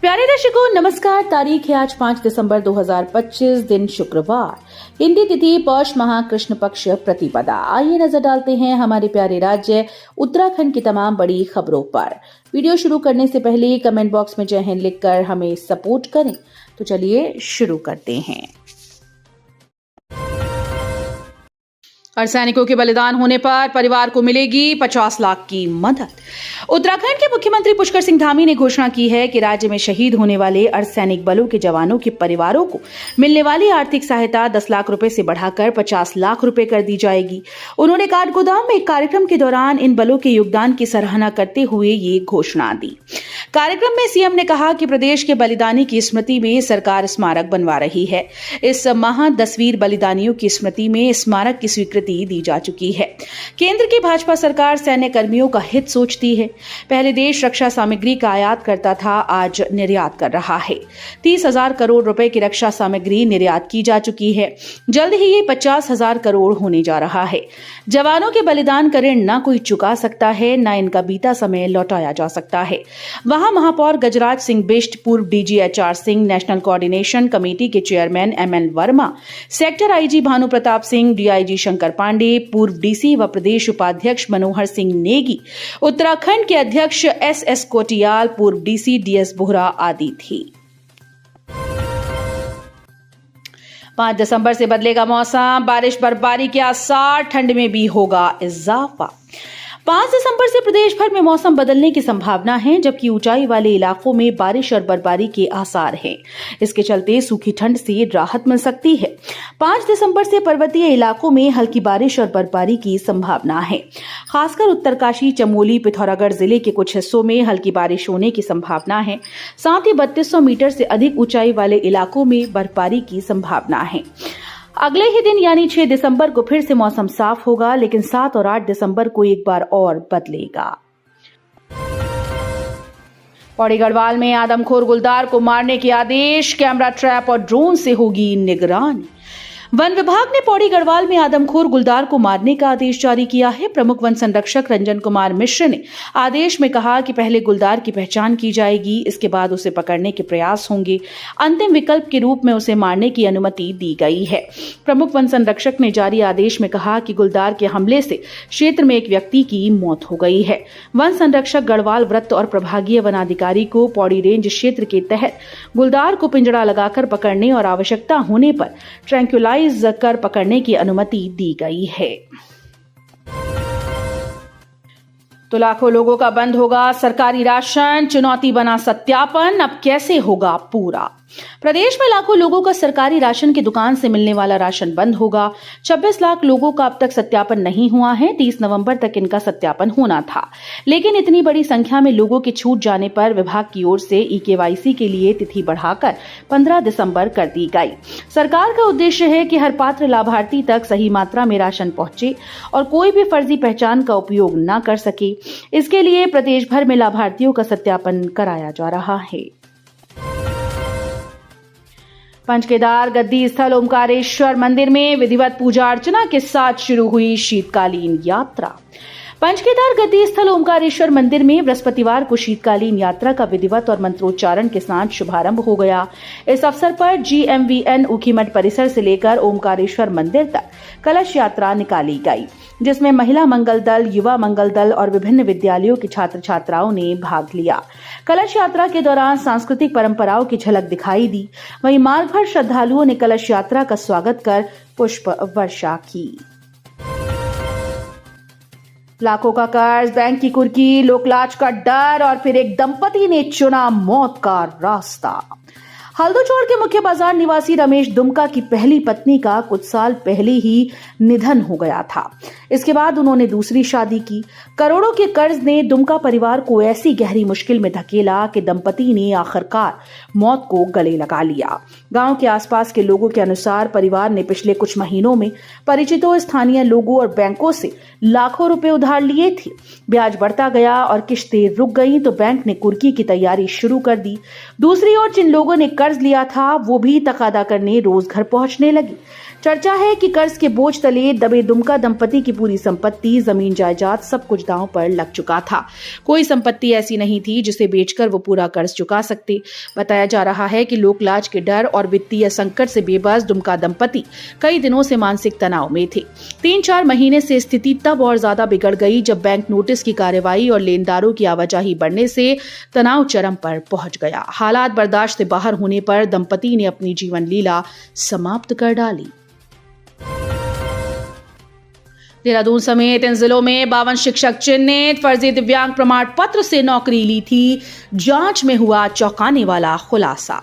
प्यारे दर्शकों नमस्कार। तारीख है आज 5 दिसंबर 2025, दिन शुक्रवार, हिंदी तिथि पौष माह कृष्ण पक्ष प्रतिपदा। आइए नजर डालते हैं हमारे प्यारे राज्य उत्तराखंड की तमाम बड़ी खबरों पर। वीडियो शुरू करने से पहले कमेंट बॉक्स में जय हिंद लिखकर हमें सपोर्ट करें। तो चलिए शुरू करते हैं। अर्धसैनिकों के बलिदान होने पर परिवार को मिलेगी 50 लाख की मदद। उत्तराखंड के मुख्यमंत्री पुष्कर सिंह धामी ने घोषणा की है कि राज्य में शहीद होने वाले अर्धसैनिक बलों के जवानों के परिवारों को मिलने वाली आर्थिक सहायता 10 लाख रुपए से बढ़ाकर 50 लाख रुपए कर दी जाएगी। उन्होंने काठगोदाम में एक कार्यक्रम के दौरान इन बलों के योगदान की सराहना करते हुए ये घोषणा दी। कार्यक्रम में सीएम ने कहा कि प्रदेश के बलिदानी की स्मृति में सरकार स्मारक बनवा रही है। इस माह 10 वीर बलिदानियों की स्मृति में स्मारक की स्वीकृति दी जा चुकी है। केंद्र की भाजपा सरकार सैन्य कर्मियों का हित सोचती है। पहले देश रक्षा सामग्री का आयात करता था, आज निर्यात कर रहा है। 30,000 करोड़ रुपए की रक्षा सामग्री निर्यात की जा चुकी है। जल्द ही ये 50,000 करोड़ होने जा रहा है। जवानों के बलिदान का ऋण न कोई चुका सकता है, न इनका बीता समय लौटाया जा सकता है। वहां महापौर गजराज सिंह बिष्ट, पूर्व DG HR Singh, national coordination committee के chairman MN Verma, sector IG Bhanu Pratap Singh, DIG Shankar Pandey, पूर्व डीसी व प्रदेश उपाध्यक्ष मनोहर सिंह नेगी, उत्तराखंड के अध्यक्ष एसएस कोटियाल, पूर्व डीसी डीएस बोहरा आदि थी। 5 दिसंबर से बदलेगा मौसम, बारिश बर्फबारी के आसार, ठंड में भी होगा इजाफा। 5 दिसंबर से प्रदेश भर में मौसम बदलने की संभावना है, जबकि ऊंचाई वाले इलाकों में बारिश और बर्फबारी के आसार हैं। इसके चलते सूखी ठंड से राहत मिल सकती है। 5 दिसंबर से पर्वतीय इलाकों में हल्की बारिश और बर्फबारी की संभावना है। खासकर उत्तरकाशी, चमोली, पिथौरागढ़ जिले के कुछ हिस्सों में हल्की बारिश होने की संभावना है। साथ ही 3200 मीटर से अधिक ऊंचाई वाले इलाकों में बर्फबारी की संभावना है। अगले ही दिन यानी 6 दिसंबर को फिर से मौसम साफ होगा, लेकिन 7 और 8 दिसंबर को एक बार और बदलेगा। पौड़ी गढ़वाल में आदमखोर गुलदार को मारने के आदेश, कैमरा ट्रैप और ड्रोन से होगी निगरानी। वन विभाग ने पौड़ी गढ़वाल में आदमखोर गुलदार को मारने का आदेश जारी किया है। प्रमुख वन संरक्षक रंजन कुमार मिश्र ने आदेश में कहा कि पहले गुलदार की पहचान की जाएगी, इसके बाद उसे पकड़ने के प्रयास होंगे। अंतिम विकल्प के रूप में उसे मारने की अनुमति दी गई है। प्रमुख वन संरक्षक ने जारी आदेश में कहा कि गुलदार के हमले से क्षेत्र में एक व्यक्ति की मौत हो गई है। वन संरक्षक गढ़वाल वृत्त और प्रभागीय वनाधिकारी को पौड़ी रेंज क्षेत्र के तहत गुलदार को पिंजड़ा लगाकर पकड़ने और आवश्यकता होने पर ट्रैंक्युलाइज कर पकड़ने की अनुमति दी गई है। तो लाखों लोगों का बंद होगा सरकारी राशन, चुनौती बना सत्यापन, अब कैसे होगा पूरा। प्रदेश में लाखों लोगों का सरकारी राशन की दुकान से मिलने वाला राशन बंद होगा। 26 लाख लोगों का अब तक सत्यापन नहीं हुआ है। 30 नवंबर तक इनका सत्यापन होना था, लेकिन इतनी बड़ी संख्या में लोगों के छूट जाने पर विभाग की ओर से ईकेवाईसी के लिए तिथि बढ़ाकर 15 दिसंबर कर दी गई। सरकार का उद्देश्य है कि हर पात्र लाभार्थी तक सही मात्रा में राशन पहुंचे और कोई भी फर्जी पहचान का उपयोग न कर सके। इसके लिए प्रदेश भर में लाभार्थियों का सत्यापन कराया जा रहा है। पंचकेदार गद्दी स्थल ओमकारेश्वर मंदिर में विधिवत पूजा अर्चना के साथ शुरू हुई शीतकालीन यात्रा। पंचकेदार गद्दी स्थल ओमकारेश्वर मंदिर में बृहस्पतिवार को शीतकालीन यात्रा का विधिवत और मंत्रोच्चारण के साथ शुभारंभ हो गया। इस अवसर पर GMVN ऊखीमठ परिसर से लेकर ओमकारेश्वर मंदिर तक कलश यात्रा निकाली गई, जिसमें महिला मंगल दल, युवा मंगल दल और विभिन्न विद्यालयों के छात्र छात्राओं ने भाग लिया। कलश यात्रा के दौरान सांस्कृतिक परंपराओं की झलक दिखाई दी। वहीं मार्ग भर श्रद्धालुओं ने कलश यात्रा का स्वागत कर पुष्प वर्षा की। लाखों का कर्ज, बैंक की कुर्की, लोकलाज का डर और फिर एक दंपति ने चुना मौत का रास्ता। हल्दोचौड़ के मुख्य बाजार निवासी रमेश दुमका की पहली पत्नी का कुछ साल पहले ही निधन हो गया था। इसके बाद उन्होंने दूसरी शादी की। करोड़ों के कर्ज ने दुमका परिवार को ऐसी गहरी मुश्किल में धकेला कि दंपति ने आखिरकार मौत को गले लगा लिया। गांव के आसपास के लोगों के अनुसार परिवार ने पिछले कुछ महीनों में परिचितों, स्थानीय लोगों और बैंकों से लाखों रुपए उधार लिए थे। ब्याज बढ़ता गया और किश्तें रुक गई तो बैंक ने कुर्की की तैयारी शुरू कर दी। दूसरी ओर जिन लोगों ने कर्ज लिया था वो भी तकादा करने रोज घर पहुंचने लगी। चर्चा है कि कर्ज के बोझ तले दबे दुमका दंपति की पूरी संपत्ति, जमीन जायदाद सब कुछ दांव पर लग चुका था। कोई संपत्ति ऐसी नहीं थी जिसे बेचकर वो पूरा कर्ज चुका सकते। बताया जा रहा है कि लोकलाज के डर और वित्तीय संकट से बेबस दुमका दंपति कई दिनों से मानसिक तनाव में थे। 3-4 महीने से स्थिति तब और ज्यादा बिगड़ गई जब बैंक नोटिस की कार्रवाई और लेनदारों की आवाजाही बढ़ने से तनाव चरम पर पहुंच गया। हालात बर्दाश्त से बाहर होने पर दंपति ने अपनी जीवन लीला समाप्त कर डाली। देहरादून समेत इन जिलों में 52 शिक्षक चिन्हित, फर्जी दिव्यांग प्रमाण पत्र से नौकरी ली थी। जांच में हुआ चौंकाने वाला खुलासा।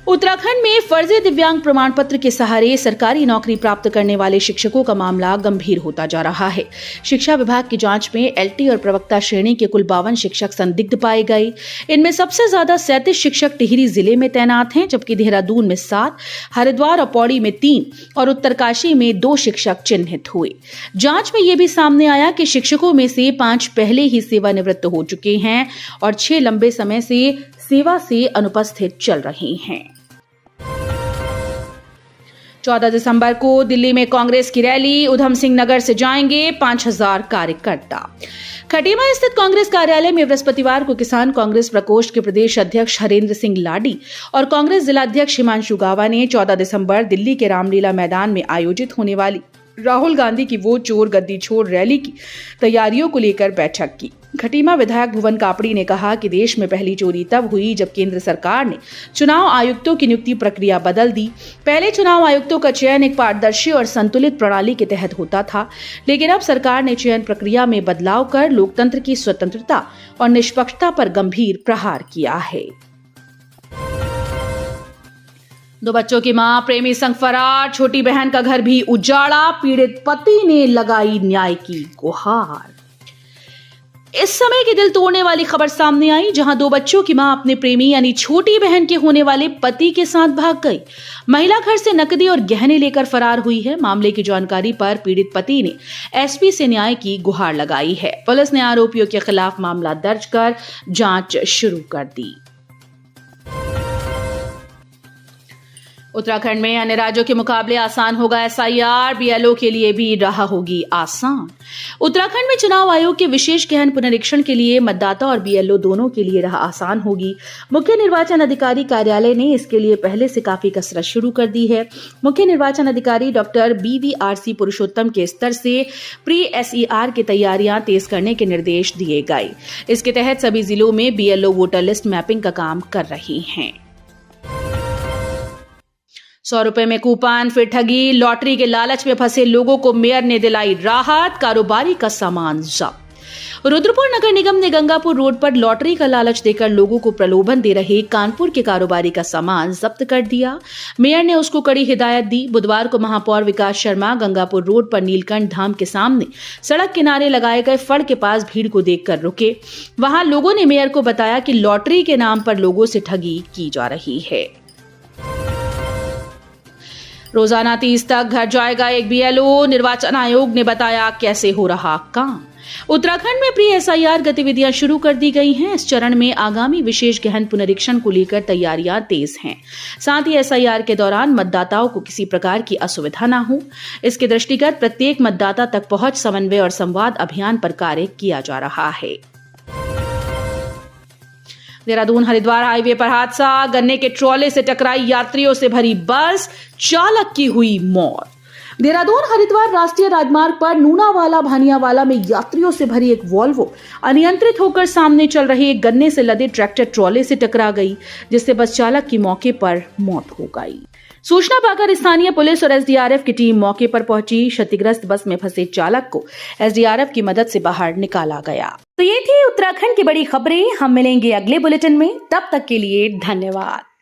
उत्तराखंड में फर्जी दिव्यांग प्रमाण पत्र के सहारे सरकारी नौकरी प्राप्त करने वाले शिक्षकों का मामला गंभीर होता जा रहा है। शिक्षा विभाग की जांच में एलटी और प्रवक्ता श्रेणी के कुल 52 शिक्षक संदिग्ध पाए गए। इनमें सबसे ज्यादा 37 शिक्षक टिहरी जिले में तैनात हैं, जबकि देहरादून में 7, हरिद्वार और पौड़ी में 3 और उत्तरकाशी में 2 शिक्षक चिन्हित हुए। जांच में यह भी सामने आया कि शिक्षकों में से 5 पहले ही सेवानिवृत्त हो चुके हैं और 6 लंबे समय से सेवा से अनुपस्थित चल रहे हैं। 14 दिसंबर को दिल्ली में कांग्रेस की रैली, उधम सिंह नगर से जाएंगे 5000 कार्यकर्ता। खटीमा स्थित कांग्रेस कार्यालय में बृहस्पतिवार को किसान कांग्रेस प्रकोष्ठ के प्रदेश अध्यक्ष हरेंद्र सिंह लाडी और कांग्रेस जिलाध्यक्ष हिमांशु गावा ने 14 दिसंबर दिल्ली के रामलीला मैदान में आयोजित होने वाली राहुल गांधी की वो चोर गद्दी छोड़ रैली की तैयारियों को लेकर बैठक की। खटीमा विधायक भुवन कापड़ी ने कहा कि देश में पहली चोरी तब हुई जब केंद्र सरकार ने चुनाव आयुक्तों की नियुक्ति प्रक्रिया बदल दी। पहले चुनाव आयुक्तों का चयन एक पारदर्शी और संतुलित प्रणाली के तहत होता था, लेकिन अब सरकार ने चयन प्रक्रिया में बदलाव कर लोकतंत्र की स्वतंत्रता और निष्पक्षता पर गंभीर प्रहार किया है। 2 बच्चों की मां प्रेमी संग फरार, छोटी बहन का घर भी उजाड़ा, पीड़ित पति ने लगाई न्याय की गुहार। इस समय की दिल तोड़ने वाली खबर सामने आई, जहां 2 बच्चों की मां अपने प्रेमी यानी छोटी बहन के होने वाले पति के साथ भाग गई। महिला घर से नकदी और गहने लेकर फरार हुई है। मामले की जानकारी पर पीड़ित पति ने एसपी से न्याय की गुहार लगाई है। पुलिस ने आरोपियों के खिलाफ मामला दर्ज कर जांच शुरू कर दी। उत्तराखंड में अन्य राज्यों के मुकाबले आसान होगा एसआईआर, बीएलओ के लिए भी राह होगी आसान। उत्तराखंड में चुनाव आयोग के विशेष गहन पुनरीक्षण के लिए मतदाता और बीएलओ दोनों के लिए राह आसान होगी। मुख्य निर्वाचन अधिकारी कार्यालय ने इसके लिए पहले से काफी कसरत शुरू कर दी है। मुख्य निर्वाचन अधिकारी डॉक्टर बीवीआरसी पुरुषोत्तम के स्तर से प्री एसईआर की तैयारियां तेज करने के निर्देश दिए गए। इसके तहत सभी जिलों में बीएलओ वोटर लिस्ट मैपिंग का काम कर रही हैं। 100 रुपए में कूपन, फिर ठगी, लॉटरी के लालच में फंसे लोगों को मेयर ने दिलाई राहत, कारोबारी का सामान जब्त। रुद्रपुर नगर निगम ने गंगापुर रोड पर लॉटरी का लालच देकर लोगों को प्रलोभन दे रहे कानपुर के कारोबारी का सामान जब्त कर दिया। मेयर ने उसको कड़ी हिदायत दी। बुधवार को महापौर विकास शर्मा गंगापुर रोड पर नीलकंठ धाम के सामने सड़क किनारे लगाए गए फड़ के पास भीड़ को देखकर रुके। वहां लोगों ने मेयर को बताया कि लॉटरी के नाम पर लोगों से ठगी की जा रही है। रोजाना 30 तक घर जाएगा एक बीएलओ, निर्वाचन आयोग ने बताया कैसे हो रहा काम। उत्तराखंड में प्री एसआईआर गतिविधियां शुरू कर दी गई हैं। इस चरण में आगामी विशेष गहन पुनरीक्षण को लेकर तैयारियां तेज हैं। साथ ही एसआईआर के दौरान मतदाताओं को किसी प्रकार की असुविधा न हो, इसके दृष्टिगत प्रत्येक मतदाता तक पहुंच समन्वय और संवाद अभियान पर कार्य किया जा रहा है। देहरादून हरिद्वार हाईवे पर हादसा, गन्ने के ट्रॉले से टकराई यात्रियों से भरी बस, चालक की हुई मौत। देहरादून हरिद्वार राष्ट्रीय राजमार्ग पर नूनावाला भानियावाला में यात्रियों से भरी एक वॉल्वो अनियंत्रित होकर सामने चल रहे एक गन्ने से लदे ट्रैक्टर ट्रॉले से टकरा गई, जिससे बस चालक की मौके पर मौत हो गई। सूचना पाकर स्थानीय पुलिस और एसडीआरएफ की टीम मौके पर पहुंची। क्षतिग्रस्त बस में फंसे चालक को एसडीआरएफ की मदद से बाहर निकाला गया। तो ये थी उत्तराखंड की बड़ी खबरें। हम मिलेंगे अगले बुलेटिन में, तब तक के लिए धन्यवाद।